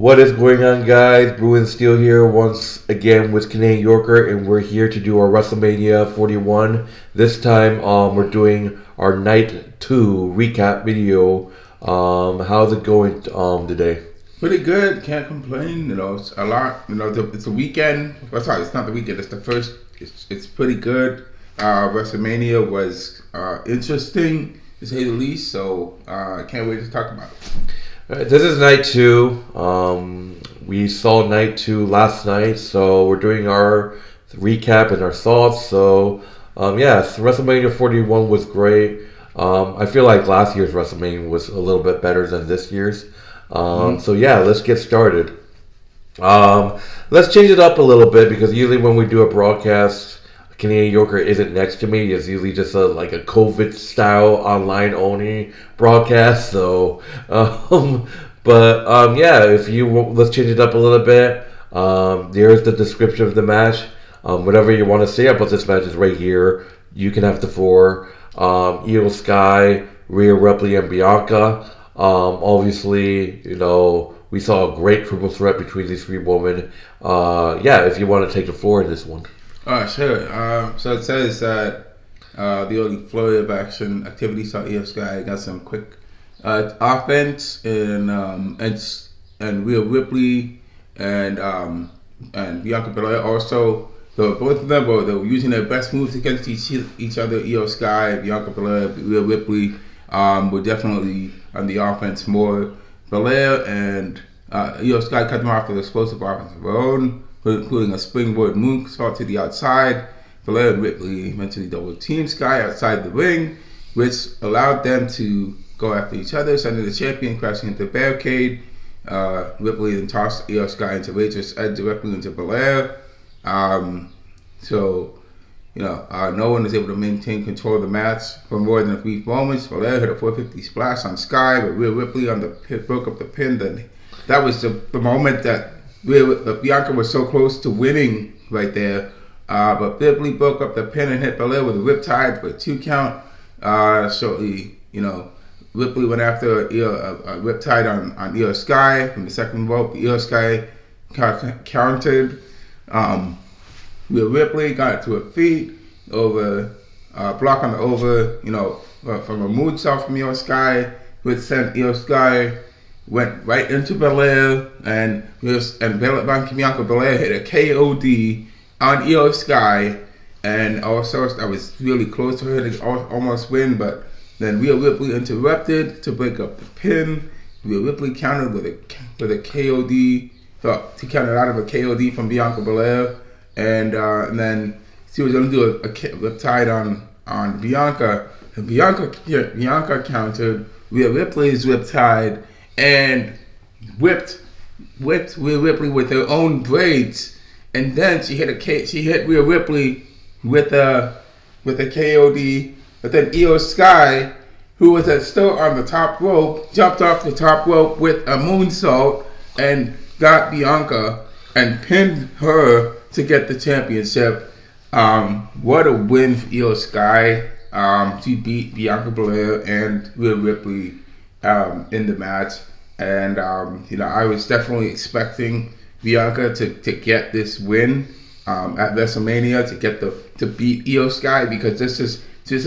What is going on, guys? Bruin Steel here once again with Canadian Yorker, and we're here to do our WrestleMania 41. This time, we're doing our Night 2 recap video. How's it going today? Pretty good. Can't complain. It's a lot. It's a weekend. Well, sorry, it's not the weekend. It's the first. It's pretty good. WrestleMania was interesting, to say the least. So I can't wait to talk about it. This is Night 2. We saw Night 2 last night, so we're doing our recap and our thoughts. So, WrestleMania 41 was great. I feel like last year's WrestleMania was a little bit better than this year's. So, let's get started. Let's change it up a little bit because usually when we do a broadcast, Canadian Yorker isn't next to me. It's usually just a COVID style online only broadcast. So, if let's change it up a little bit. There's the description of the match. Whatever you want to say about this match is right here. You can have the four. Iyo Sky, Rhea, Ripley, and Bianca. Obviously, we saw a great triple threat between these three women. If you want to take the floor in this one. Sure. So it says that the only flurry of action activity saw Iyo Sky got some quick offense and Rhea Ripley and Bianca Belair also. So both of them were using their best moves against each other. Iyo Sky, Bianca Belair, Rhea Ripley were definitely on the offense more. Belair and Iyo Sky cut them off with explosive offense of their own, including a springboard moonsault to the outside. Belair and Ripley eventually double team Sky outside the ring, which allowed them to go after each other, sending the champion crashing into the barricade. Ripley then tossed Iyo Sky into Razor's Edge directly into Belair. No one was able to maintain control of the match for more than a brief moments. Belair hit a 450 splash on Sky, but Rhea Ripley broke up the pin. Then that was the moment that Bianca was so close to winning right there, but Ripley broke up the pin and hit Belair with a riptide for a 2 count. Shortly, Ripley went after a riptide on Iyo Sky from the second rope. Iyo Sky countered. Ripley got to her feet over block on the over, from a moonsault from Iyo Sky, which sent Iyo Sky went right into Belair, and Bianca Belair hit a KOD on Iyo Sky, and also I was really close to her to almost win, but then Rhea Ripley interrupted to break up the pin. Rhea Ripley countered with a KOD, to counter out of a KOD from Bianca Belair, and then she was going to do a riptide on Bianca, and Bianca countered Rhea Ripley's riptide and whipped Rhea Ripley with her own braids, and then she hit Rhea Ripley with a KOD. But then Iyo Sky, who was still on the top rope, jumped off the top rope with a moonsault and got Bianca and pinned her to get the championship. What a win for Iyo Sky. She beat Bianca Belair and Rhea Ripley in the match. And, I was definitely expecting Bianca to get this win at WrestleMania, to beat Iyo Sky, because this is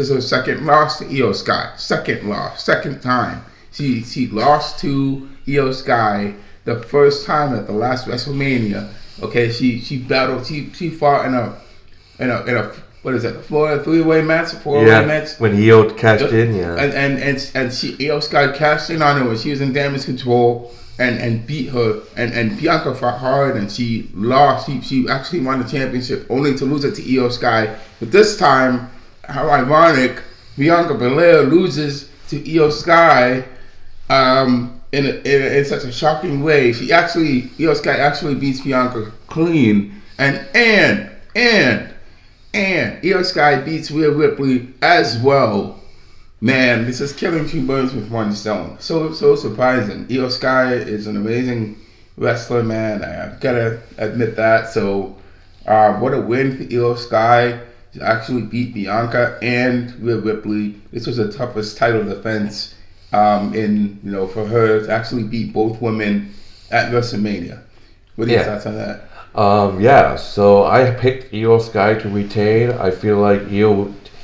her second loss to Iyo Sky. Second time. She lost to Iyo Sky the first time at the last WrestleMania. Okay, she battled. She fought in a what is it? A three-way match, four-way match. When Iyo cashed in, and Iyo Sky cashed in on her when she was in damage control and beat her, and Bianca fought hard and she lost. She actually won the championship only to lose it to Iyo Sky. But this time, how ironic, Bianca Belair loses to Iyo Sky in such a shocking way. Iyo Sky actually beats Bianca clean, and Iyo Sky beats Rhea Ripley as well. Man, this is killing two birds with one stone. So surprising. Iyo Sky is an amazing wrestler, man. I gotta admit that. So, what a win for Iyo Sky to actually beat Bianca and Rhea Ripley. This was the toughest title defense for her to actually beat both women at WrestleMania. What are your thoughts on that? So I picked Iyo Sky to retain. I feel like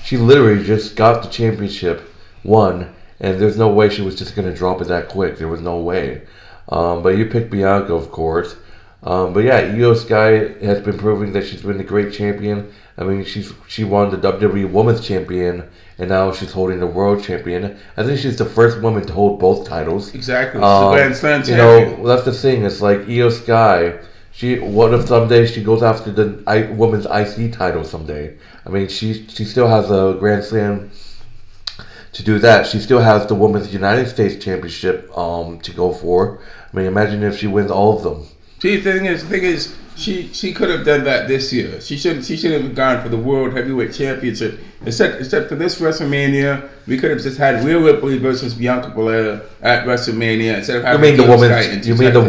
she literally just got the championship, won, and there's no way she was just going to drop it that quick. There was no way. But you picked Bianca, of course. But yeah, Iyo Sky has been proving that she's been a great champion. I mean, she won the WWE Women's Champion, and now she's holding the World Champion. I think she's the first woman to hold both titles. Exactly. She's the Grand Slam champion. That's the thing. It's like Iyo Sky. What if someday she goes after the women's IC title someday? I mean, she still has a Grand Slam to do that. She still has the Women's United States Championship to go for. I mean, imagine if she wins all of them. See, the thing is, she could have done that this year. She should have gone for the World Heavyweight Championship. Except for this WrestleMania, we could have just had Rhea Ripley versus Bianca Belair at WrestleMania instead of having the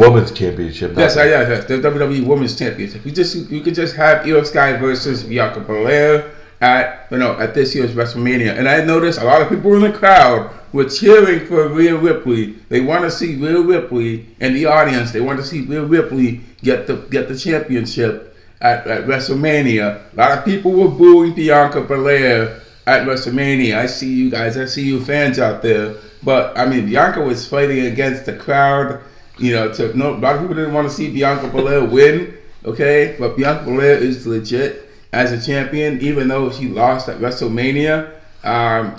women's championship? Yes, the WWE Women's Championship. You could just have Iyo Sky versus Bianca Belair at this year's WrestleMania. And I noticed a lot of people in the crowd were cheering for Rhea Ripley. They want to see Rhea Ripley in the audience. They want to see Rhea Ripley get the championship at WrestleMania. A lot of people were booing Bianca Belair at WrestleMania. I see you guys. I see you fans out there. But I mean, Bianca was fighting against the crowd. A lot of people didn't want to see Bianca Belair win. Okay, but Bianca Belair is legit as a champion, even though she lost at WrestleMania.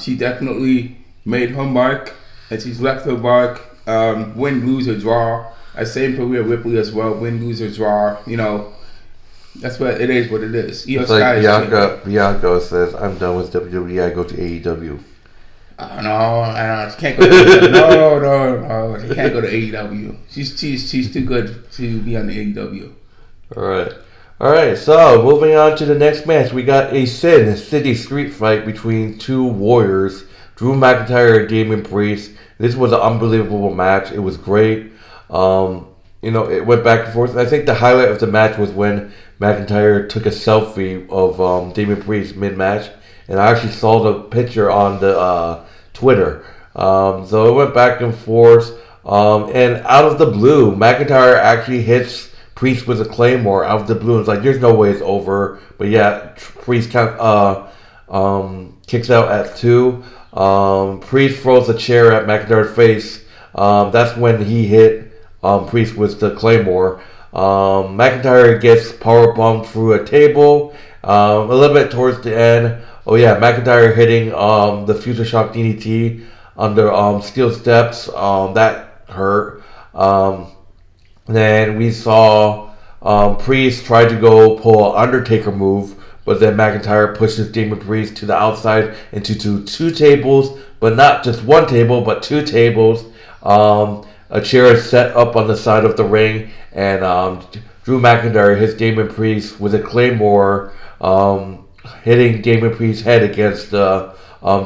She definitely made her mark, and she's left her mark. Win, lose, or draw. Same for Rhea Ripley as well. Win, lose, or draw. That's what it is. What it is. Iyo Sky Bianca says, "I'm done with WWE. I go to AEW." No, she can't go to AEW. No, she can't go to AEW. She's too good to be on the AEW. All right. So moving on to the next match, we got a Sin City street fight between two warriors, Drew McIntyre and Damian Priest. This was an unbelievable match. It was great. It went back and forth. I think the highlight of the match was when McIntyre took a selfie of Damian Priest mid-match, and I actually saw the picture on the Twitter. So it went back and forth, and out of the blue, McIntyre actually hits Priest with a Claymore out of the blue. It's like, there's no way it's over. But yeah, Priest kicks out at 2. Priest throws a chair at McIntyre's face. That's when he hit Priest with the Claymore. McIntyre gets powerbombed through a table. A little bit towards the end. Oh yeah, McIntyre hitting the Future Shock DDT under steel steps. That hurt. Then we saw Priest try to go pull an Undertaker move, but then McIntyre pushes Damian Priest to the outside into two tables, but not just one table, but two tables. A chair is set up on the side of the ring, and Drew McIntyre hits Damian Priest with a Claymore, hitting Damian Priest's head against the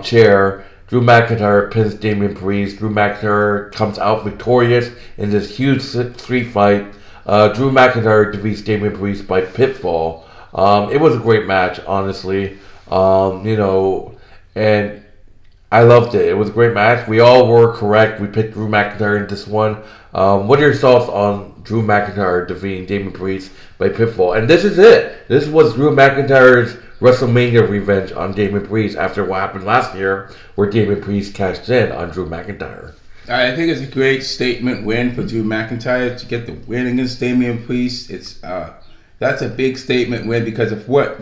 chair. Drew McIntyre pins Damian Priest. Drew McIntyre comes out victorious in this huge street fight. Drew McIntyre defeats Damian Priest by pinfall. It was a great match, honestly. And I loved it. It was a great match. We all were correct. We picked Drew McIntyre in this one. What are your thoughts on Drew McIntyre defeating Damian Priest by pinfall? And this is it. This was Drew McIntyre's WrestleMania revenge on Damian Priest after what happened last year, where Damian Priest cashed in on Drew McIntyre. I think it's a great statement win for Drew McIntyre to get the win against Damian Priest. That's a big statement win because of what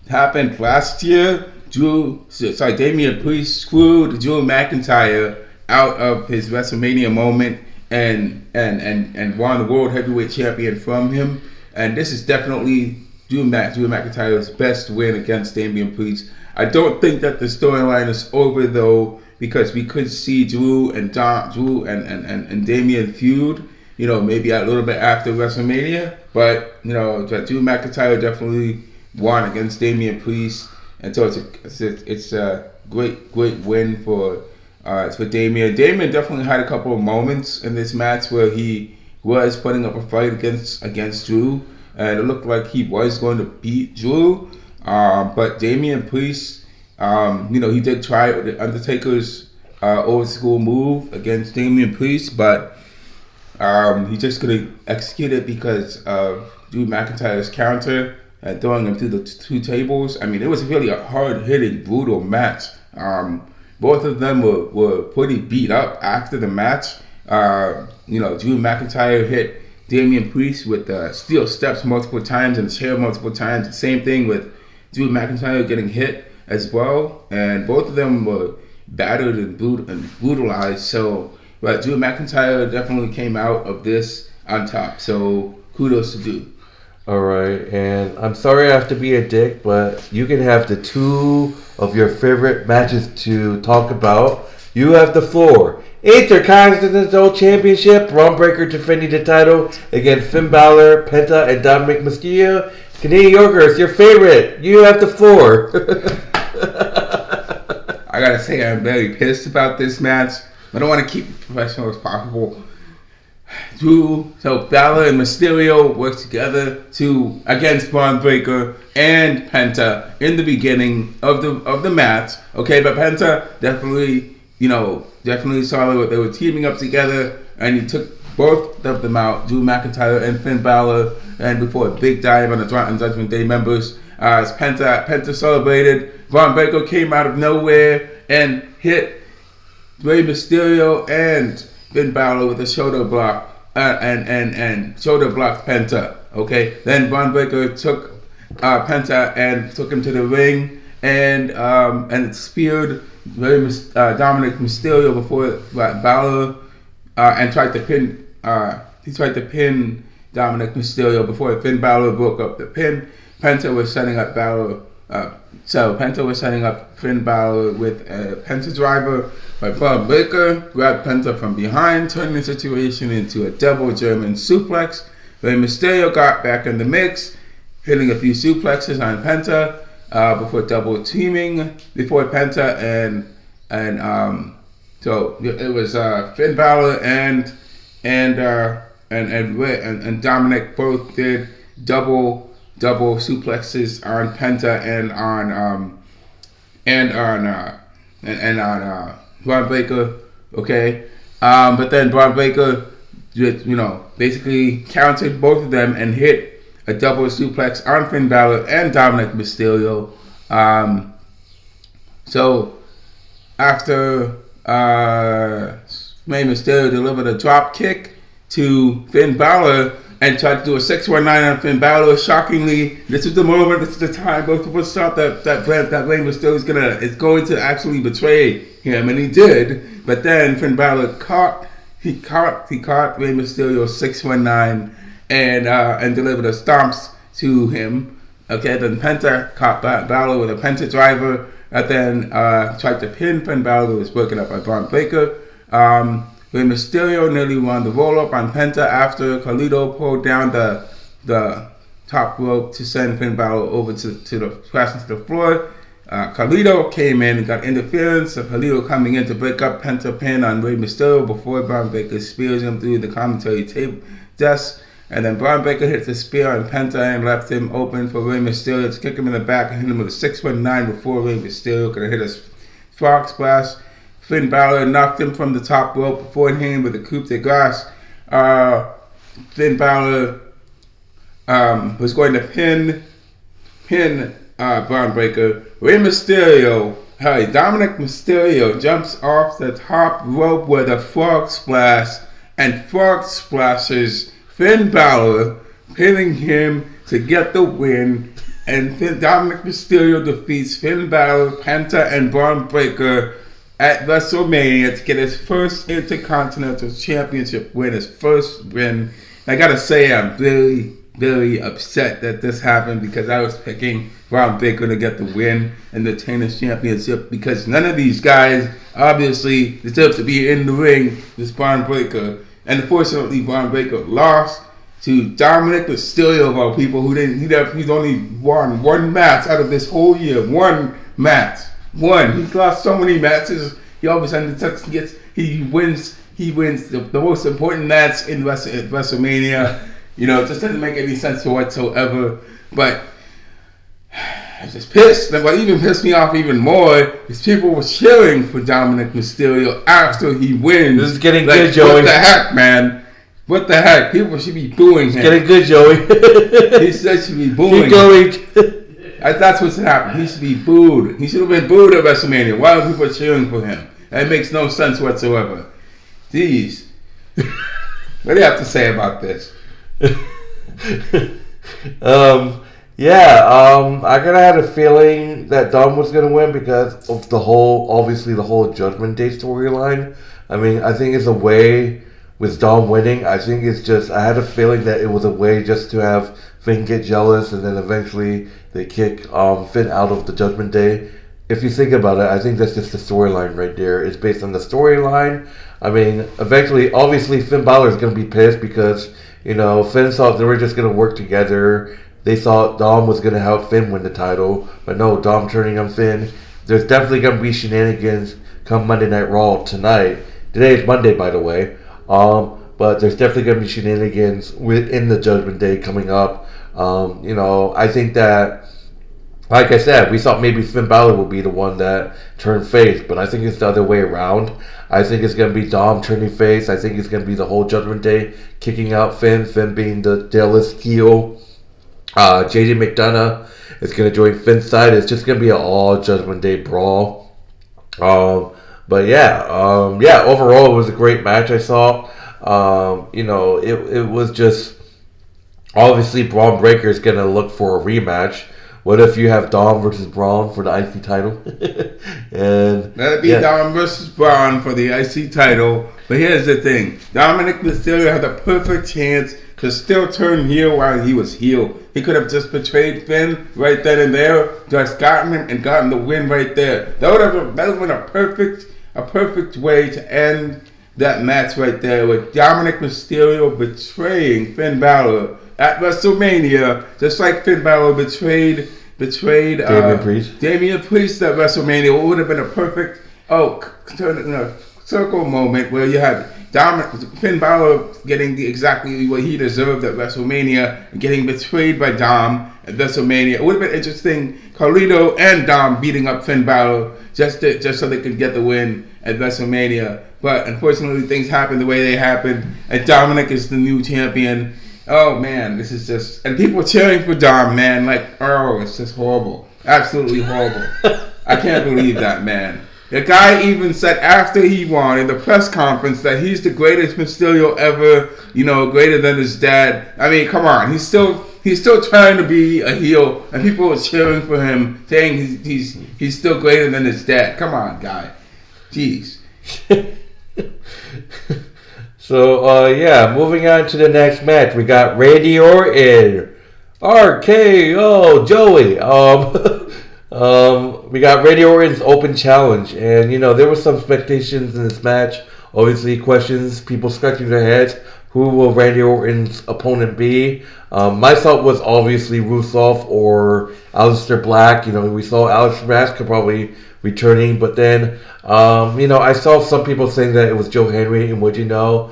happened last year. Damian Priest screwed Drew McIntyre out of his WrestleMania moment and won the World Heavyweight Champion from him. And this is definitely Drew McIntyre's best win against Damian Priest. I don't think that the storyline is over though, because we could see Drew and Damian feud, maybe a little bit after WrestleMania. But Drew McIntyre definitely won against Damian Priest, and so it's a great win for Damian. Damian definitely had a couple of moments in this match where he was putting up a fight against Drew, and it looked like he was going to beat Drew. But Damian Priest, he did try the Undertaker's old school move against Damian Priest, but He just couldn't execute it because of Drew McIntyre's counter and throwing him through the two tables. I mean, it was really a hard-hitting, brutal match. Both of them were pretty beat up after the match. Drew McIntyre hit Damian Priest with steel steps multiple times and chair multiple times. Same thing with Drew McIntyre getting hit as well. And both of them were battered and brutalized. So, but Drew McIntyre definitely came out of this on top. So, kudos to Drew. All right, and I'm sorry I have to be a dick, but you can have the two of your favorite matches to talk about. You have the floor. Intercontinental Championship, Bron Breakker defending the title against Finn Bálor, Penta, and Dominik Mysterio. Canadian Yorkers, your favorite. You have the floor. I gotta say, I'm very pissed about this match. I don't want to keep it professional as possible. Bálor and Mysterio worked together against Bron Breakker and Penta in the beginning of the match. Okay, but Penta definitely saw that they were teaming up together, and he took both of them out, Drew McIntyre and Finn Bálor, and before a big dive on the Judgment Day members. As Penta celebrated, Bron Breakker came out of nowhere and hit Rey Mysterio and Finn Bálor with a shoulder block and shoulder blocked Penta. Okay, then Bron Breakker took Penta and took him to the ring and speared Dominik Mysterio before Bálor and tried to pin. He tried to pin Dominik Mysterio before Finn Bálor broke up the pin. Penta was setting up Bálor. Penta was setting up Finn Bálor with a Penta driver, but Bron Breakker grabbed Penta from behind, turning the situation into a double German suplex. Rey Mysterio got back in the mix, hitting a few suplexes on Penta before double teaming before Penta so it was Finn Bálor and Dominik both did double suplexes on Penta and on Bron Breakker. Okay, but then Bron Breakker, basically countered both of them and hit a double suplex on Finn Bálor and Dominik Mysterio. So after Rey Mysterio delivered a drop kick to Finn Bálor and tried to do a 619 on Finn Bálor. Shockingly, this is the moment, this is the time both of us thought that Rey Mysterio is going to actually betray him, and he did. But then Finn Bálor caught Rey Mysterio 619 and delivered a stomps to him. Okay, then Penta caught Bálor with a Penta driver, and then tried to pin Finn Bálor, who was broken up by Bron Breakker. Rey Mysterio nearly won the roll-up on Penta after Carlito pulled down the top rope to send Finn Bálor over to the floor. Carlito came in and got interference, so Carlito coming in to break up Penta pin on Rey Mysterio before Bron Breakker spears him through the commentary table desk. And then Bron Breakker hits the spear on Penta and left him open for Rey Mysterio to kick him in the back and hit him with a 619 before Rey Mysterio could have hit a frog splash. Finn Bálor knocked him from the top rope before hitting him with a coup de grace. Finn Bálor was going to pin Bron Breakker. Rey Mysterio, Dominik Mysterio jumps off the top rope with a frog splash and frog splashes Finn Bálor, pinning him to get the win. And Dominik Mysterio defeats Finn Bálor, Penta, and Bron Breakker at WrestleMania to get his first Intercontinental Championship win, his first win. I gotta say, I'm really, really upset that this happened because I was picking Bron Breakker to get the win and the Tennis Championship because none of these guys obviously deserve to be in the ring with Bron Breakker. And unfortunately, Bron Breakker lost to Dominik Mysterio, of all people, he's only won one match out of this whole year. One match. He's lost so many matches. He always he wins the most important match in WrestleMania. It just doesn't make any sense whatsoever. But I'm just pissed. And what even pissed me off even more is people were cheering for Dominik Mysterio after he wins. This is getting good, Joey. What the heck, man? What the heck? People should be booing him. Getting good, Joey. He said should be booing. Keep going. That's what's happened. He should be booed. He should have been booed at WrestleMania. Why are people cheering for him? That makes no sense whatsoever. Jeez. What do you have to say about this? I kind of had a feeling that Dom was going to win because of the whole Judgment Day storyline. I mean, I think it's a way with Dom winning. I think it's just, I had a feeling that it was a way just to have Finn get jealous and then eventually they kick Finn out of the Judgment Day. If you think about it, I think that's just the storyline right there. It's based on the storyline. I mean, eventually, obviously, Finn Bálor is going to be pissed because, you know, Finn thought they were just going to work together. They thought Dom was going to help Finn win the title. But no, Dom turning on Finn. There's definitely going to be shenanigans come Monday Night Raw tonight. Today is Monday, by the way. But there's definitely going to be shenanigans within the Judgment Day coming up. You know, I think that, like I said, we thought maybe Finn Bálor would be the one that turned face, but I think it's the other way around. I think it's going to be Dom turning face. I think it's going to be the whole Judgment Day kicking out Finn being the jealous heel. JJ McDonough is going to join Finn's side. It's just going to be an all Judgment Day brawl. But overall it was a great match I saw. You know, it was just, obviously Braun Breaker is going to look for a rematch. What if you have Dom versus Braun for the IC title? And let it be Dom versus Braun for the IC title. But here's the thing. Dominik Mysterio had the perfect chance to still turn heel while he was heel. He could have just betrayed Finn right then and there, just gotten him and gotten the win right there. That would have been a perfect way to end that match right there, with Dominik Mysterio betraying Finn Bálor at WrestleMania, just like Finn Bálor betrayed Damian Priest at WrestleMania. It would have been a perfect circle moment where you had Finn Bálor getting exactly what he deserved at WrestleMania and getting betrayed by Dom at WrestleMania. It would have been interesting, Carlito and Dom beating up Finn Bálor just so they could get the win at WrestleMania. But unfortunately, things happened the way they happened, and Dominik is the new champion. Oh man, this is just, and people cheering for Dom, man, like, oh, it's just horrible, absolutely horrible. I can't believe that, man. The guy even said after he won in the press conference that he's the greatest Mysterio ever, you know, greater than his dad. I mean, come on, he's still trying to be a heel, and people are cheering for him, saying he's still greater than his dad. Come on, guy, jeez. So, moving on to the next match. We got Randy Orton, RKO, Joey. We got Randy Orton's open challenge. And, you know, there were some expectations in this match. Obviously, questions, people scratching their heads. Who will Randy Orton's opponent be? My thought was obviously Rusev or Aleister Black. You know, we saw Alex Rask probably returning, but then, I saw some people saying that it was Joe Henry, and TNA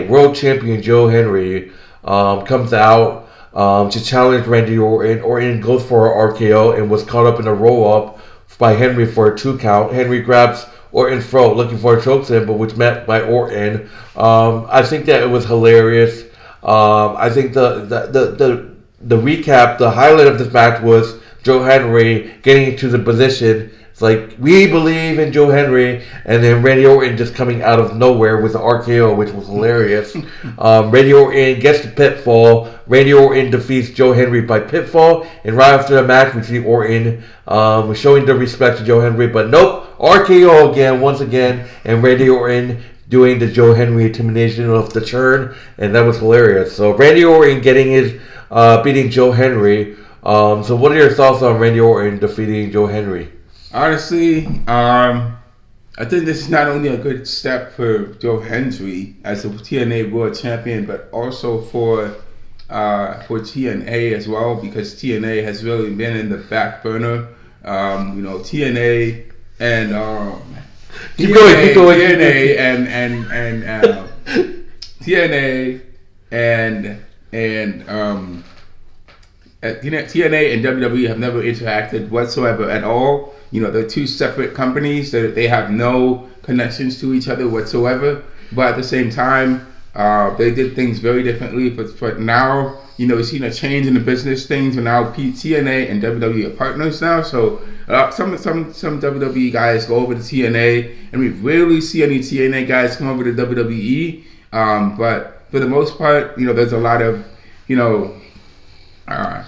World Champion Joe Henry comes out to challenge Randy Orton. Orton goes for an RKO and was caught up in a roll-up by Henry for a 2 count. Henry grabs Orton's throat looking for a chokeslam, but was met by Orton. I think that it was hilarious. I think the recap, the highlight of this match was Joe Henry getting into the position. It's like, we believe in Joe Henry, and then Randy Orton just coming out of nowhere with the RKO, which was hilarious. Randy Orton gets the pinfall. Randy Orton defeats Joe Henry by pinfall, and right after the match, we see Orton showing the respect to Joe Henry, but nope, RKO again, once again, and Randy Orton doing the Joe Henry intimidation of the turn, and that was hilarious. So Randy Orton beating Joe Henry. So what are your thoughts on Randy Orton defeating Joe Henry? Honestly, I think this is not only a good step for Joe Henry as a TNA World Champion, but also for TNA as well, because TNA has really been in the back burner. TNA and keep going. TNA TNA and WWE have never interacted whatsoever at all. You know, they're two separate companies. They have no connections to each other whatsoever. But at the same time, They did things very differently, but now, we've seen a change in the business things, and now TNA and WWE are partners now. So some WWE guys go over to TNA, and we rarely see any TNA guys come over to WWE. But for the most part, there's a lot of,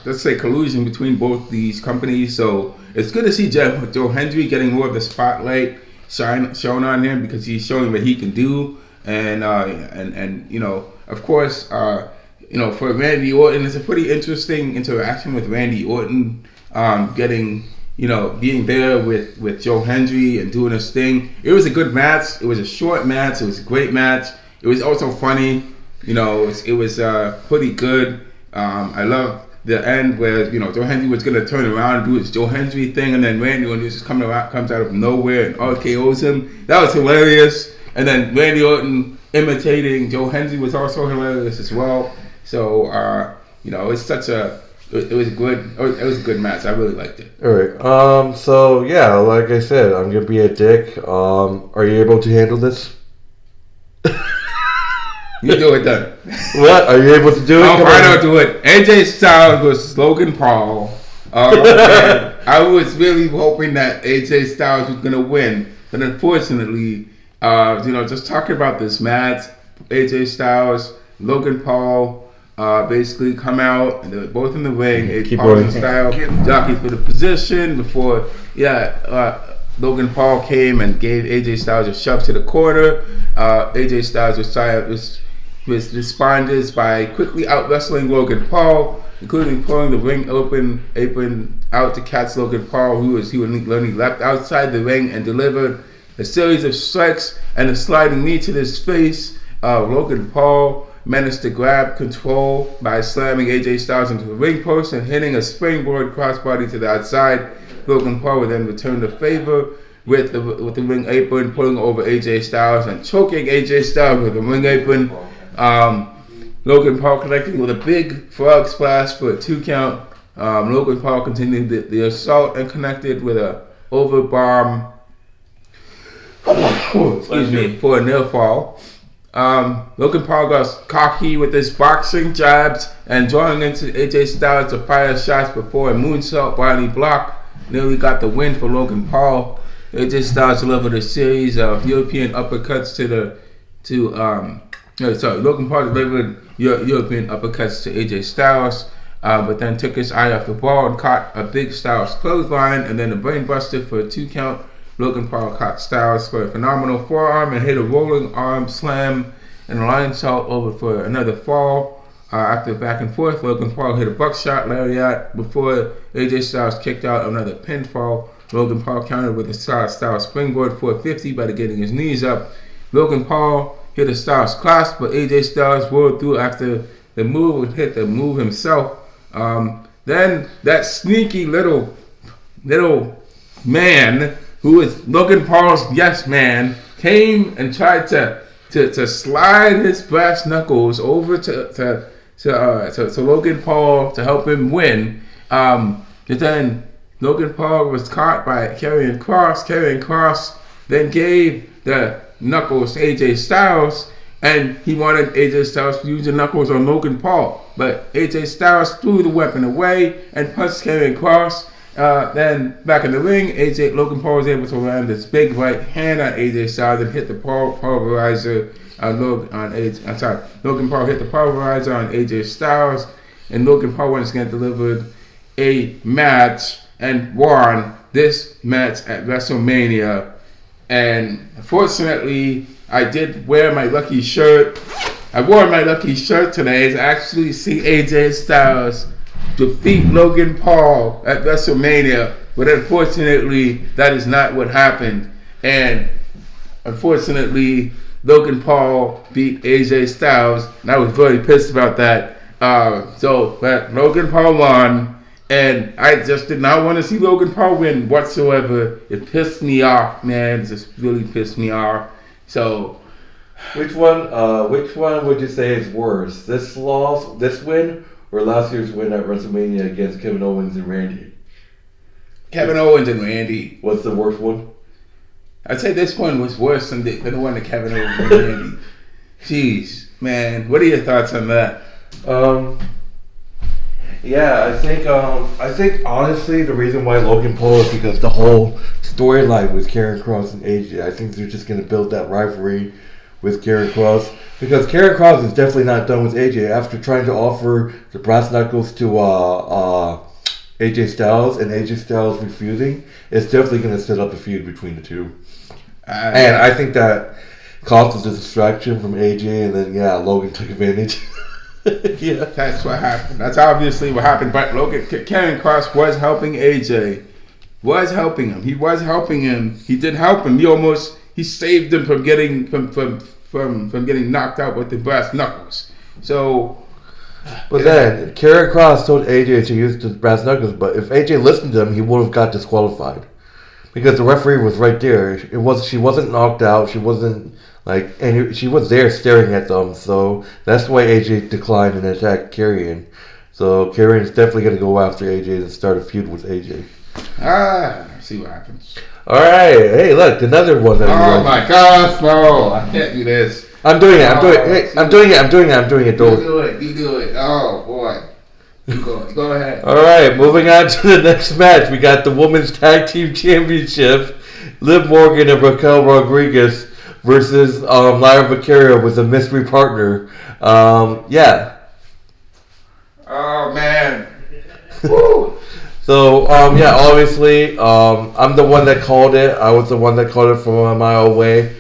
let's say collusion between both these companies. So it's good to see Joe Hendry getting more of the spotlight shown on him, because he's showing what he can do. And of course, for Randy Orton, it's a pretty interesting interaction with Randy Orton, being there with Joe Hendry and doing his thing. It was a good match. It was a short match. It was a great match. It was also funny. It was pretty good. I love the end where Joe Hendry was gonna turn around and do his Joe Hendry thing, and then Randy Orton just comes out of nowhere and RKO's him. That was hilarious. And then Randy Orton imitating Joe Hendry was also hilarious as well. So it's it was a good match. I really liked it. All right. So yeah, like I said, I'm gonna be a dick. Are you able to handle this? You do it then. What? Are you able to do it? I'll do it. AJ Styles versus Logan Paul. I was really hoping that AJ Styles was gonna win, but unfortunately, just talking about this match, AJ Styles, Logan Paul, basically come out, and they're both in the ring. AJ Paul in style, jockey for the position before. Logan Paul came and gave AJ Styles a shove to the corner. AJ Styles was responded by quickly out wrestling Logan Paul, including pulling the ring apron out to catch Logan Paul, who leapt outside the ring and delivered a series of strikes and a sliding knee to his face. Logan Paul managed to grab control by slamming AJ Styles into the ring post and hitting a springboard crossbody to the outside. Logan Paul would then return the favor with the ring apron, pulling over AJ Styles and choking AJ Styles with the ring apron. Logan Paul connecting with a big frog splash for a 2 count. Logan Paul continued the assault and connected with a overbomb for a near fall. Logan Paul got cocky with his boxing jabs and drawing into AJ Styles to fire shots before a moonsault body block nearly got the win for Logan Paul. AJ Styles delivered a series of European uppercuts Logan Paul delivered European uppercuts to AJ Styles, but then took his eye off the ball and caught a big Styles clothesline and then a brainbuster for a 2 count. Logan Paul caught Styles for a phenomenal forearm and hit a rolling arm slam and a lion salt over for another fall. After back and forth, Logan Paul hit a buckshot lariat before AJ Styles kicked out another pinfall. Logan Paul countered with a Styles springboard 450 by getting his knees up. Logan Paul hit a Styles clasp, but AJ Styles rolled through after the move and hit the move himself. Then that sneaky little man, who is Logan Paul's yes man, came and tried to slide his brass knuckles over to Logan Paul to help him win. But then Logan Paul was caught by Karrion Kross then gave the knuckles to AJ Styles, and he wanted AJ Styles to use the knuckles on Logan Paul, but AJ Styles threw the weapon away and punched Karrion Kross. Then back in the ring, Logan Paul was able to land this big right hand on AJ Styles and hit the pulverizer Logan Paul hit the pulverizer on AJ Styles, and Logan Paul once again delivered a match and won this match at WrestleMania. And unfortunately, I did wear my lucky shirt. I wore my lucky shirt today to actually see AJ Styles defeat Logan Paul at WrestleMania, but unfortunately, that is not what happened. And unfortunately, Logan Paul beat AJ Styles, and I was very pissed about that. But Logan Paul won, and I just did not want to see Logan Paul win whatsoever. It pissed me off, man. It just really pissed me off. So, which one would you say is worse? This win, or last year's win at WrestleMania against Kevin Owens and Randy? Kevin Owens and Randy. What's the worst one? I'd say this one was worse than the one that Kevin Owens and Randy. Jeez. Man, what are your thoughts on that? Yeah, I think honestly the reason why Logan Paul is because the whole storyline with Karrion Kross and AJ. I think they're just gonna build that rivalry with Karrion Kross because Karrion Kross is definitely not done with AJ after trying to offer the brass knuckles to AJ Styles and AJ Styles refusing. It's definitely gonna set up a feud between the two, and I think that caused a distraction from AJ, and then Logan took advantage. Yeah, that's what happened. That's obviously what happened. But Karrion Kross was helping AJ, was helping him. He was helping him. He did help him. He saved him from getting from getting knocked out with the brass knuckles. So, but then Karrion Kross told AJ to use the brass knuckles. But if AJ listened to him, he would have got disqualified because the referee was right there. She wasn't knocked out. She wasn't. She was there staring at them, so that's why AJ declined and attacked Karrion. So Karrion's definitely going to go after AJ and start a feud with AJ. See what happens. All right, hey, look, another one. Oh my gosh, no, I can't do this. I'm doing it. I'm doing it. You do it. Oh boy, go ahead. All right, moving on to the next match. We got the Women's Tag Team Championship. Liv Morgan and Raquel Rodriguez versus Lyra Valkyria with a mystery partner. Yeah. Oh man. Woo. So obviously, I'm the one that called it. I was the one that called it from a mile away.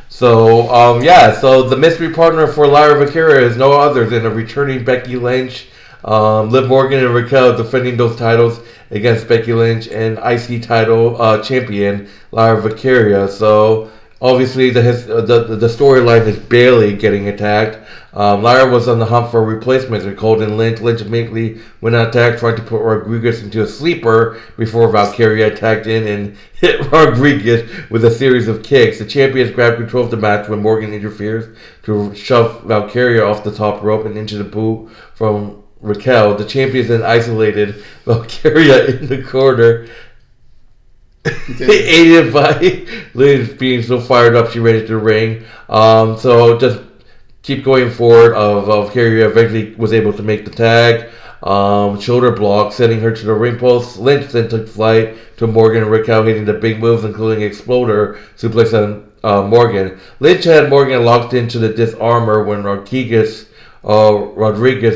So the mystery partner for Lyra Valkyria is no other than a returning Becky Lynch. Liv Morgan and Raquel defending those titles against Becky Lynch and IC title champion Lyra Valkyria. So obviously the storyline is Bayley getting attacked. Lyra was on the hunt for a replacement and called in Lynch. Lynch immediately went on attack, trying to put Rodriguez into a sleeper before Valkyria attacked in and hit Rodriguez with a series of kicks. The champions grabbed control of the match when Morgan interferes to shove Valkyria off the top rope and into the boot from Raquel. The champions then isolated Valkyria in the corner, aided by Lynch being so fired up she ran into the ring. So just keep going forward. Valkyria eventually was able to make the tag. Shoulder block, sending her to the ring post. Lynch then took flight to Morgan and Raquel, hitting the big moves, including Exploder suplex on Morgan. Lynch had Morgan locked into the disarmor when Rodriguez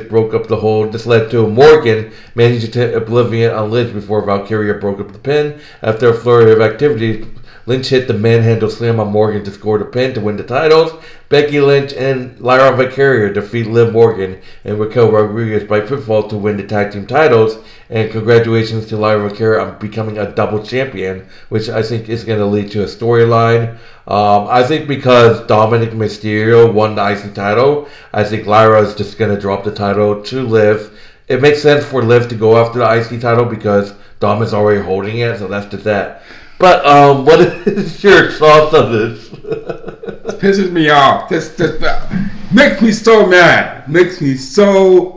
broke up the hold. This led to Morgan managing to hit Oblivion on Lynch before Valkyria broke up the pin. After a flurry of activity, Lynch hit the manhandle slam on Morgan to score the pin to win the titles. Becky Lynch and Lyra Valkyria defeat Liv Morgan and Raquel Rodriguez by pinfall to win the tag team titles. And congratulations to Lyra Valkyria on becoming a double champion, which I think is going to lead to a storyline. I think because Dominik Mysterio won the IC title, I think Lyra is just going to drop the title to Liv. It makes sense for Liv to go after the IC title because Dom is already holding it, so that's just that. But what is your thoughts on this? This pisses me off. This makes me so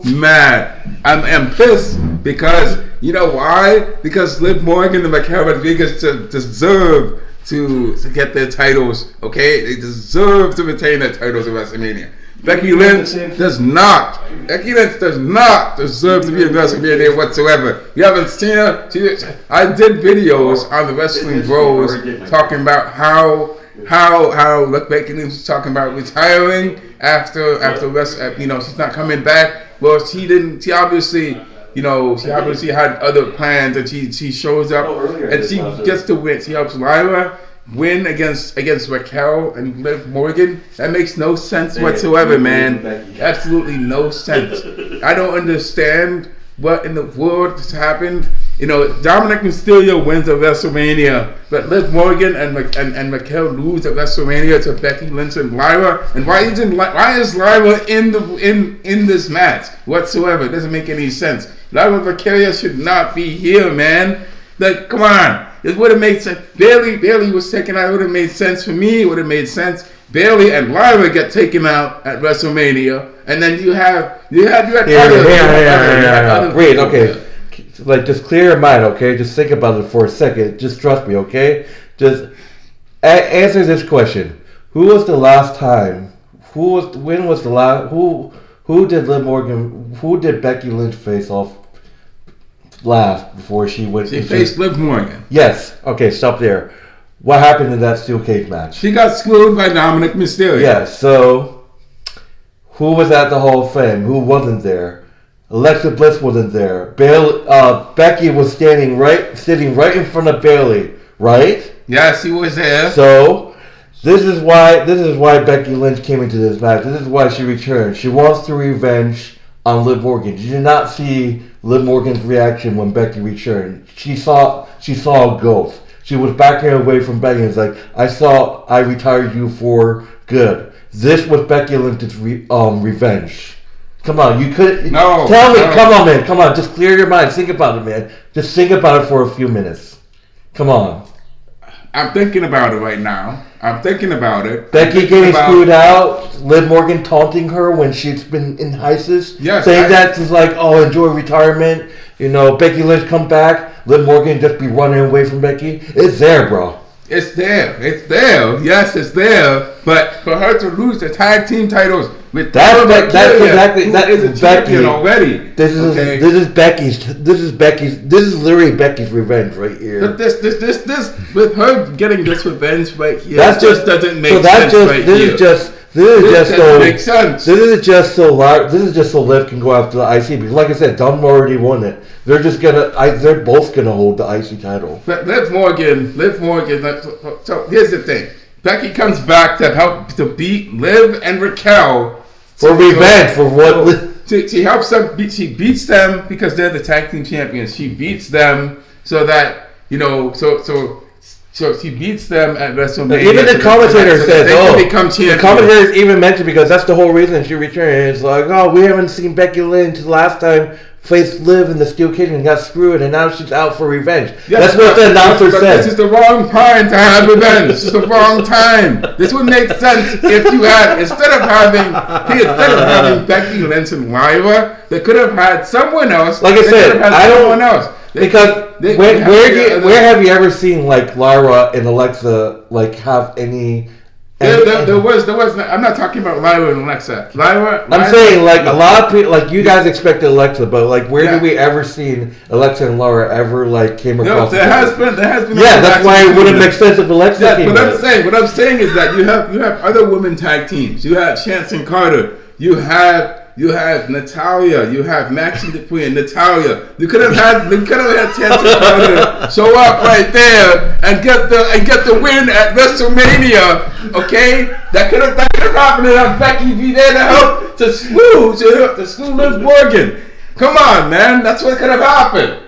mad. I'm pissed because, you know why? Because Liv Morgan and Raquel Rodriguez deserve to get their titles, okay? They deserve to retain their titles at WrestleMania. Becky Lynch does not deserve to be in WrestleMania whatsoever. You haven't seen her. I did videos on the Wrestling Bros talking about how Becky Lynch was talking about retiring after she's not coming back. Well, she obviously had other plans, and she shows up and she gets to win. She helps Lyra win against Raquel and Liv Morgan. That makes no sense whatsoever, man. Absolutely no sense. I don't understand what in the world has happened. Dominik Mysterio wins at WrestleMania, but Liv Morgan and Raquel lose at WrestleMania to Becky Lynch and Lyra. And why is Lyra in this match whatsoever? It doesn't make any sense. Lyra Valkyria should not be here, man. Like, come on. It would have made sense. Bayley was taken out. It would have made sense for me. It would have made sense. Bayley and Lyra get taken out at WrestleMania, and then you had other. Wait, okay. Like, just clear your mind, okay? Just think about it for a second. Just trust me, okay? Just answer this question: Who was the last time when was the last who did Liv Morgan? Who did Becky Lynch face off last before she went? She faced Liv Morgan. Yes. Okay, stop there. What happened in that steel cage match? She got screwed by Dominik Mysterio. Yeah. So who was at the Hall of Fame? Who wasn't there? Alexa Bliss wasn't there. Becky was sitting right in front of Bayley, right? Yes, he was there. So this is why Becky Lynch came into this match. This is why she returned. She wants to revenge on Liv Morgan. Did you not see Liv Morgan's reaction when Becky returned? She saw a ghost. She was backing away from Becky and was like, I retired you for good. This was Becky Lynch's revenge. Come on, you could tell me. Come on, man. Come on, just clear your mind. Think about it, man. Just think about it for a few minutes. Come on. I'm thinking about it right now. I'm thinking about it. Becky getting screwed out. Liv Morgan taunting her when she's been in ISIS. Yes, saying that she's like, oh, enjoy retirement. You know, Becky Lynch come back. Liv Morgan just be running away from Becky. It's there, bro. It's there. It's there. Yes, it's there. But for her to lose the tag team titles with that's Becky already. This is literally Becky's revenge right here. But this with her getting this revenge right here. That just doesn't make sense. This is just so Liv can go after the IC because, like I said, Dom already won it. They're both gonna hold the IC title. But Liv Morgan. So here's the thing: Becky comes back to beat Liv and Raquel for revenge for what? She helps them. She beats them because they're the tag team champions. She beats them so that So she beats them at WrestleMania. Even the commentator says, become champions. The commentators even mentioned because that's the whole reason she returned. It's like, oh, we haven't seen Becky Lynch last time face Liv in the steel cage and got screwed, and now she's out for revenge. Yes, that's what the announcer said. This is the wrong time to have revenge. This is the wrong time. This would make sense if you had instead of having Becky Lynch and Lyra, they could have had someone else. Like I said, I don't. Because where have you ever seen like Lyra and Alexa like have any? There was. I'm not talking about Lyra and Alexa. I'm saying like a lot of people, like you guys expected Alexa, but like where did we ever seen Alexa and Lyra ever like came across? There has been. Yeah, that's why it wouldn't make sense if Alexa came. What I'm saying is that you have other women tag teams. You have Chance and Carter. You have Natalia. You have Maxine Dupree and Natalia. You could have had Chance and Carter show up right there and get the win at WrestleMania. Okay, that could have happened. And Becky be there to help to slew Liv Morgan. Come on, man, that's what could have happened.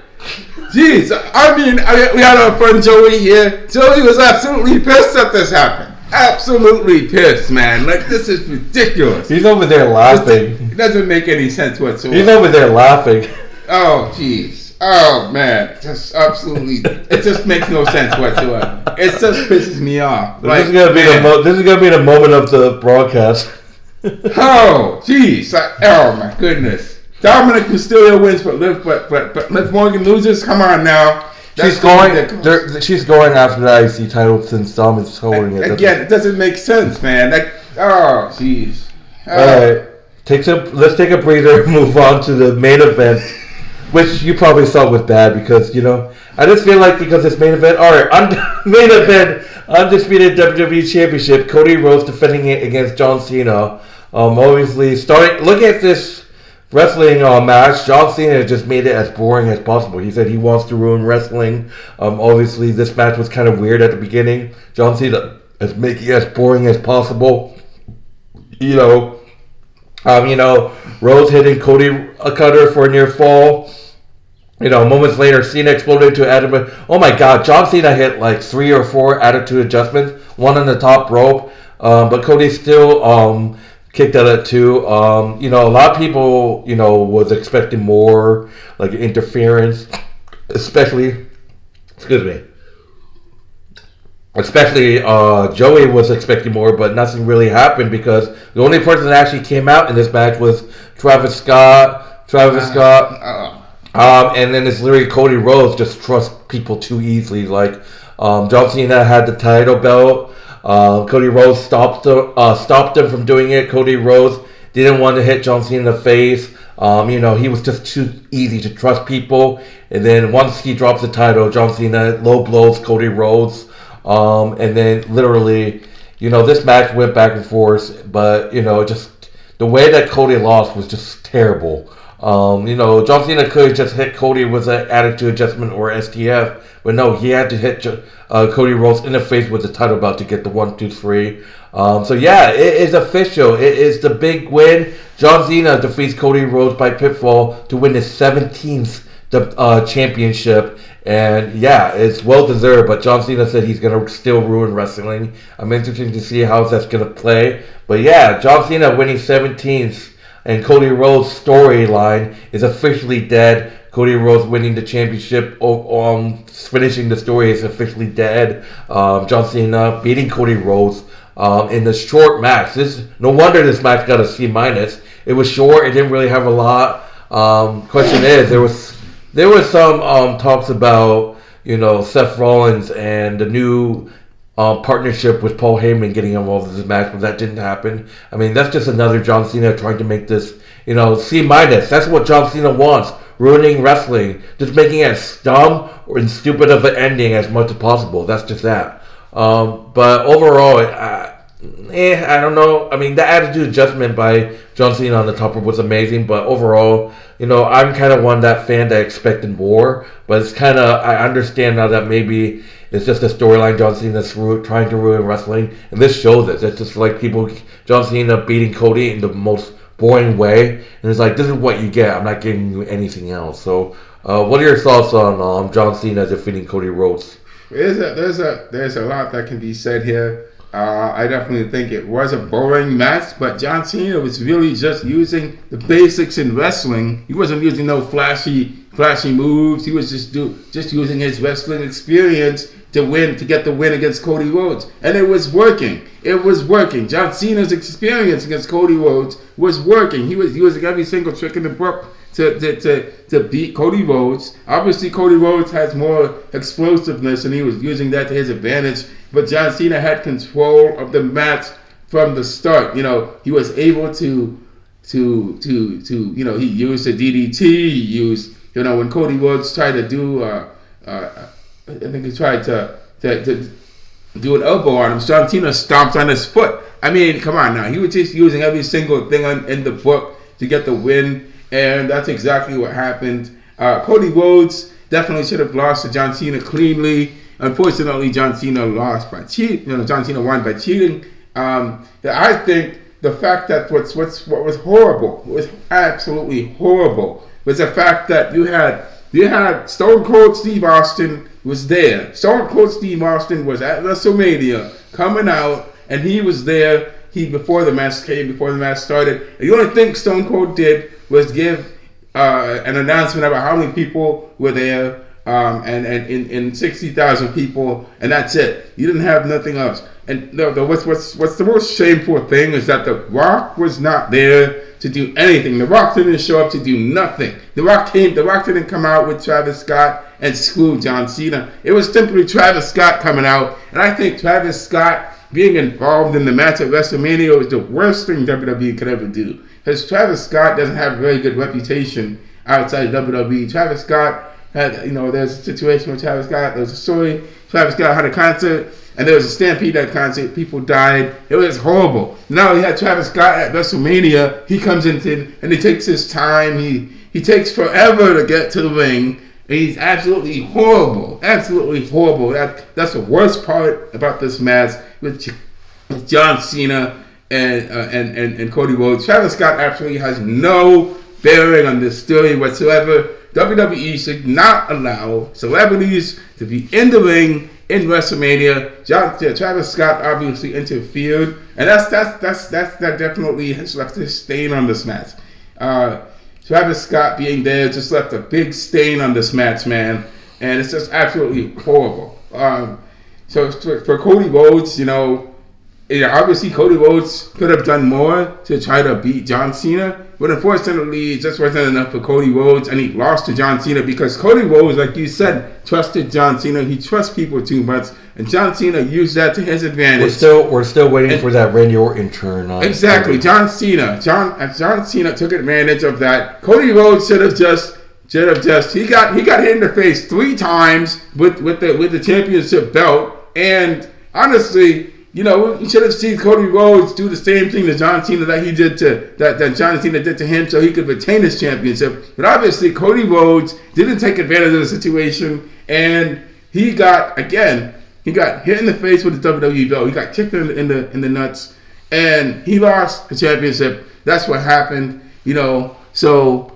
Jeez, I mean, we had our friend Joey here. Joey was absolutely pissed that this happened. Absolutely pissed, man. Like, this is ridiculous. He's over there laughing. It doesn't make any sense whatsoever. He's over there laughing. Oh, jeez. Oh, man. Just absolutely. It just makes no sense whatsoever. It just pisses me off. This is gonna be the moment of the broadcast. Oh, jeez. Oh, my goodness. Dominik Mysterio wins, but Liv Morgan loses. Come on now. She's going after the IC title since Dom is holding it. Again, it doesn't make sense, man. Jeez. All right, let's take a breather and move on to the main event, which you probably saw was bad because I just feel like because it's main event. All right, main event, undisputed WWE Championship. Cody Rhodes defending it against John Cena. Obviously, looking at this wrestling match, John Cena just made it as boring as possible. He said he wants to ruin wrestling. Obviously, this match was kind of weird at the beginning. John Cena is making it as boring as possible. Rhodes hitting Cody Cutter for a near fall. Moments later, Cena exploded into attitude. Oh my God, John Cena hit like 3 or 4 attitude adjustments. One on the top rope, but Cody still kicked out at 2. A lot of people, was expecting more like interference, especially Joey was expecting more, but nothing really happened because the only person that actually came out in this match was Travis Scott, and then it's literally Cody Rhodes just trusts people too easily. Like John Cena had the title belt. Cody Rhodes stopped him from doing it. Cody Rhodes didn't want to hit John Cena in the face. He was just too easy to trust people. And then once he drops the title, John Cena low blows Cody Rhodes. And then literally, this match went back and forth. But, just the way that Cody lost was just terrible. John Cena could have just hit Cody with an attitude adjustment or STF. But no, he had to hit Cody Rhodes in the face with the title belt to get the 1, 2, 3. So yeah, it is official. It is the big win. John Cena defeats Cody Rhodes by pinfall to win his 17th championship. And yeah, it's well deserved. But John Cena said he's gonna still ruin wrestling. I'm interested to see how that's gonna play. But yeah, John Cena winning 17th and Cody Rhodes' storyline is officially dead. Cody Rhodes winning the championship, finishing the story is officially dead. John Cena beating Cody Rhodes in the short match. No wonder this match got a C-. It was short. It didn't really have a lot. Question is, there was some talks about Seth Rollins and the new partnership with Paul Heyman getting involved in this match, but that didn't happen. I mean, that's just another John Cena trying to make this C-. That's what John Cena wants. Ruining wrestling, just making it as dumb and stupid of an ending as much as possible. That's just that. But overall, I don't know. I mean, the attitude adjustment by John Cena on the top rope was amazing. But overall, I'm kind of that fan that expected more. But it's kind of, I understand now that maybe it's just a storyline John Cena's trying to ruin wrestling. And this shows it. It's just like John Cena beating Cody in the most boring way, and it's like, this is what you get. I'm not giving you anything else. So, what are your thoughts on John Cena defeating Cody Rhodes? There's a lot that can be said here. I definitely think it was a boring match, but John Cena was really just using the basics in wrestling. He wasn't using no flashy moves. He was just using his wrestling experience to get the win against Cody Rhodes, and it was working. John Cena's experience against Cody Rhodes was working. He was using every single trick in the book to beat Cody Rhodes. Obviously, Cody Rhodes has more explosiveness, and he was using that to his advantage. But John Cena had control of the match from the start. He was able to he used the DDT. He used when Cody Rhodes tried to do I think he tried to do an elbow on him. John Cena stomped on his foot. I mean, come on now. He was just using every single thing in the book to get the win, and that's exactly what happened. Cody Rhodes definitely should have lost to John Cena cleanly. Unfortunately, John Cena lost by cheating. John Cena won by cheating. I think the fact that what was horrible, was absolutely horrible, was the fact that you had Stone Cold Steve Austin was there. Stone Cold Steve Austin was at WrestleMania coming out, and he was there. Before the match started. And the only thing Stone Cold did was give an announcement about how many people were there, and in 60,000 people, and that's it. You didn't have nothing else. And what's the most shameful thing is that The Rock was not there to do anything. The Rock didn't show up to do nothing. The Rock didn't come out with Travis Scott and screw John Cena. It was simply Travis Scott coming out, and I think Travis Scott being involved in the match at WrestleMania was the worst thing WWE could ever do. Because Travis Scott doesn't have a very good reputation outside WWE. Travis Scott had, there's a situation with Travis Scott. There was a story. Travis Scott had a concert, and there was a stampede at concert. People died. It was horrible. Now he had Travis Scott at WrestleMania. He comes in and he takes his time. He takes forever to get to the ring. And he's absolutely horrible. Absolutely horrible. That's the worst part about this match with John Cena and Cody Rhodes. Travis Scott absolutely has no bearing on this story whatsoever. WWE should not allow celebrities to be in the ring in WrestleMania. Travis Scott obviously interfered, and that definitely has left a stain on this match. Travis Scott being there just left a big stain on this match, man, and it's just absolutely horrible. So for Cody Rhodes, obviously Cody Rhodes could have done more to try to beat John Cena, but unfortunately it just wasn't enough for Cody Rhodes, and he lost to John Cena because Cody Rhodes, like you said, trusted John Cena. He trusts people too much, and John Cena used that to his advantage. We're still waiting for that Randy Orton turn on. Exactly, John Cena took advantage of that. Cody Rhodes should have just he got hit in the face 3 times with the championship belt, and honestly, you should have seen Cody Rhodes do the same thing to John Cena that he did that John Cena did to him, so he could retain his championship. But obviously, Cody Rhodes didn't take advantage of the situation, and he got hit in the face with the WWE belt. He got kicked in the nuts, and he lost the championship. That's what happened. So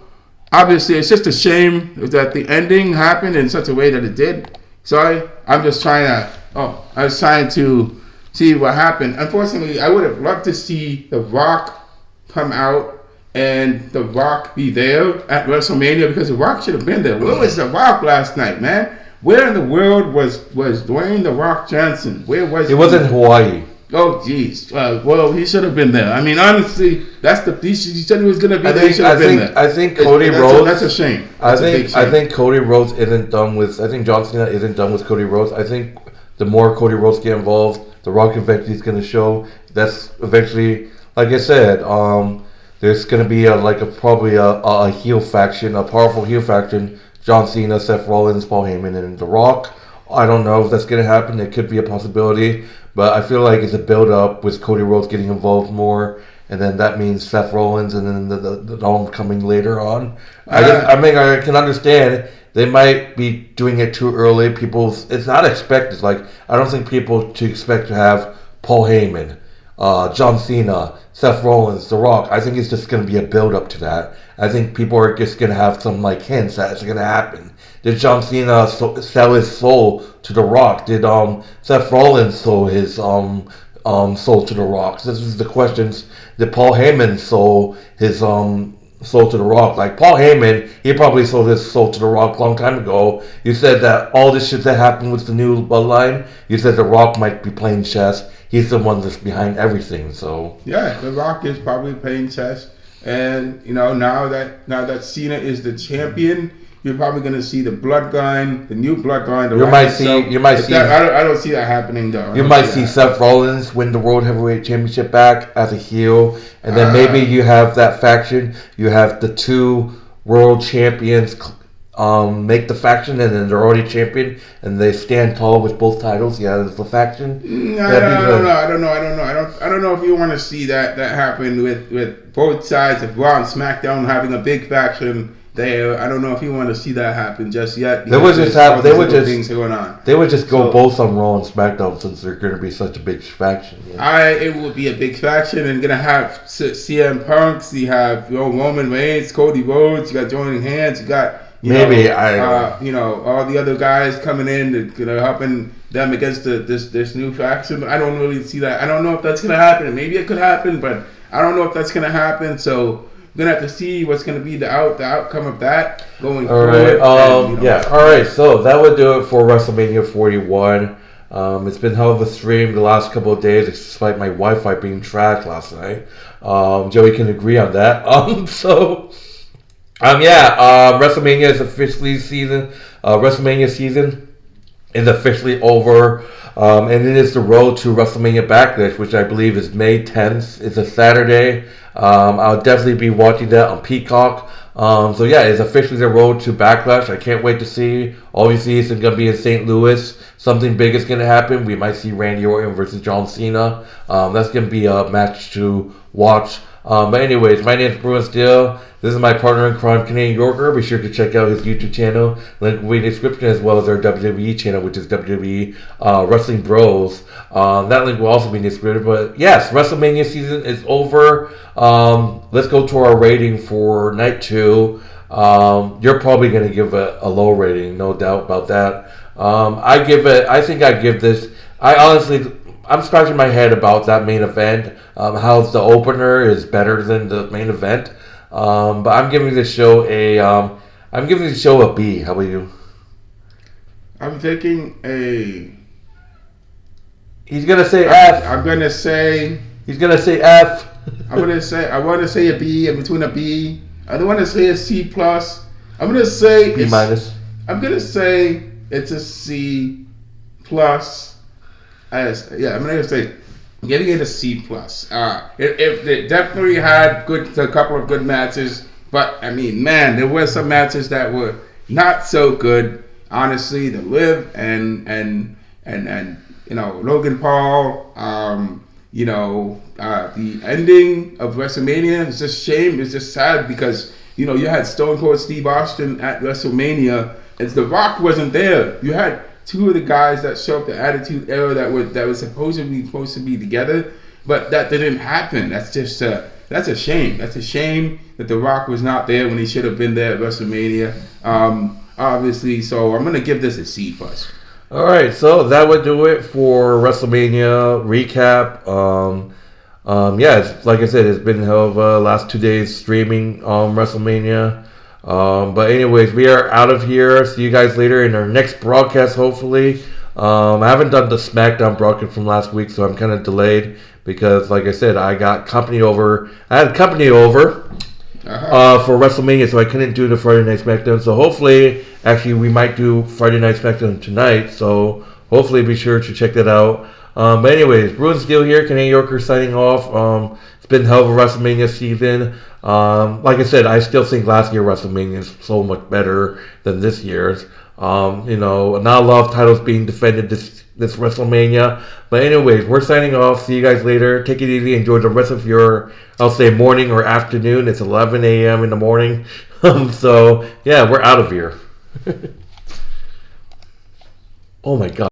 obviously, it's just a shame that the ending happened in such a way that it did. Sorry, I was trying to see what happened. Unfortunately, I would have loved to see The Rock come out and The Rock be there at WrestleMania, because The Rock should have been there. Where was The Rock last night, man? Where in the world was Dwayne The Rock Johnson? Where was he? He was in Hawaii. Oh, jeez. Well, he should have been there. I mean, honestly, he said he was going to be there. He should have been there. I think Cody Rhodes. That's a shame. I think Cody Rhodes isn't done with. I think John Cena isn't done with Cody Rhodes. I think the more Cody Rhodes get involved, The Rock eventually is going to show. That's eventually, like I said, there's going to be probably a heel faction, a powerful heel faction. John Cena, Seth Rollins, Paul Heyman, and The Rock. I don't know if that's going to happen. It could be a possibility, but I feel like it's a build-up with Cody Rhodes getting involved more, and then that means Seth Rollins, and then the coming later on. I can understand they might be doing it too early. It's not expected. I don't think people to expect to have Paul Heyman, John Cena, Seth Rollins, The Rock. I think it's just going to be a build-up to that. I think people are just going to have some hints that it's going to happen. Did John Cena sell his soul to The Rock? Did Seth Rollins sell his soul to The Rock? This is the questions. Did Paul Heyman sell his soul to The Rock? Paul Heyman, he probably sold his soul to The Rock a long time ago. You said that all this shit that happened with the new bloodline, you said The Rock might be playing chess. He's the one that's behind everything. So yeah, The Rock is probably playing chess, and now that Cena is the champion, you're probably going to see the bloodline, the new bloodline. You might see. I don't see that happening though. You might see Seth Rollins win the World Heavyweight Championship back as a heel, and then maybe you have that faction. You have the 2 world champions make the faction, and then they're already champion, and they stand tall with both titles. Yeah, there's a faction. I don't know if you want to see that happen with both sides of Raw and SmackDown having a big faction there. I don't know if you want to see that happen just yet. They would just go both on Raw and SmackDown, since they're going to be such a big faction. Yeah. It would be a big faction, and gonna have CM Punk. You have Roman Reigns, Cody Rhodes. You got joining hands. You got all the other guys coming in, helping them against this new faction. I don't really see that. I don't know if that's gonna happen. Maybe it could happen, but I don't know if that's gonna happen. So we're gonna have to see what's gonna be the outcome of that going forward. All right. So that would do it for WrestleMania 41. It's been hell of a stream the last couple of days, despite my Wi-Fi being trashed last night. Joey can agree on that. WrestleMania is officially WrestleMania season is officially over, and it is the road to WrestleMania Backlash, which I believe is May 10th. It's a Saturday. I'll definitely be watching that on Peacock. It's officially the road to Backlash. I can't wait to see. Obviously, it's going to be in St. Louis. Something big is going to happen. We might see Randy Orton versus John Cena. That's going to be a match to watch. But anyways, my name is Bruin Steele. This is my partner in crime, Canadian Yorker. Be sure to check out his YouTube channel. Link will be in the description, as well as our WWE channel, which is WWE Wrestling Bros. That link will also be in the description. But yes, WrestleMania season is over. Let's go to our rating for night 2. You're probably going to give a low rating, no doubt about that. I'm scratching my head about that main event. How the opener is better than the main event. But I'm giving this show a B. How about you? I'm taking a He's gonna say F. I'm gonna say. He's gonna say F. I want to say a B. In between a B. I don't want to say a C plus. I'm gonna say B minus. I'm gonna say it's a C plus. I'm gonna say giving it a C plus. It definitely had a couple of good matches, but I mean, man, there were some matches that were not so good. Honestly, the Liv and Logan Paul. The ending of WrestleMania is just shame. It's just sad because you had Stone Cold Steve Austin at WrestleMania, and The Rock wasn't there. You had two of the guys that show up the Attitude Era that was supposed to be together, but that didn't happen. That's just that's a shame. That's a shame that The Rock was not there when he should have been there at WrestleMania. Obviously, so I'm gonna give this a C plus. All right, so that would do it for WrestleMania recap. Like I said, it's been a hell of a last 2 days streaming WrestleMania. But anyways, we are out of here. See you guys later in our next broadcast, hopefully. I haven't done the SmackDown broadcast from last week, so I'm kind of delayed because, like I said, I had company over for WrestleMania, so I couldn't do the Friday Night SmackDown. So hopefully, actually, we might do Friday Night SmackDown tonight. So hopefully, be sure to check that out. But anyways, Bruin Steel here, Canadian Yorker signing off. It's been a hell of a WrestleMania season. Like I said, I still think last year's WrestleMania is so much better than this year's. Not a lot of titles being defended this WrestleMania. But anyways, we're signing off. See you guys later. Take it easy. Enjoy the rest of your, I'll say, morning or afternoon. It's 11 a.m. in the morning. So, yeah, we're out of here. Oh, my God.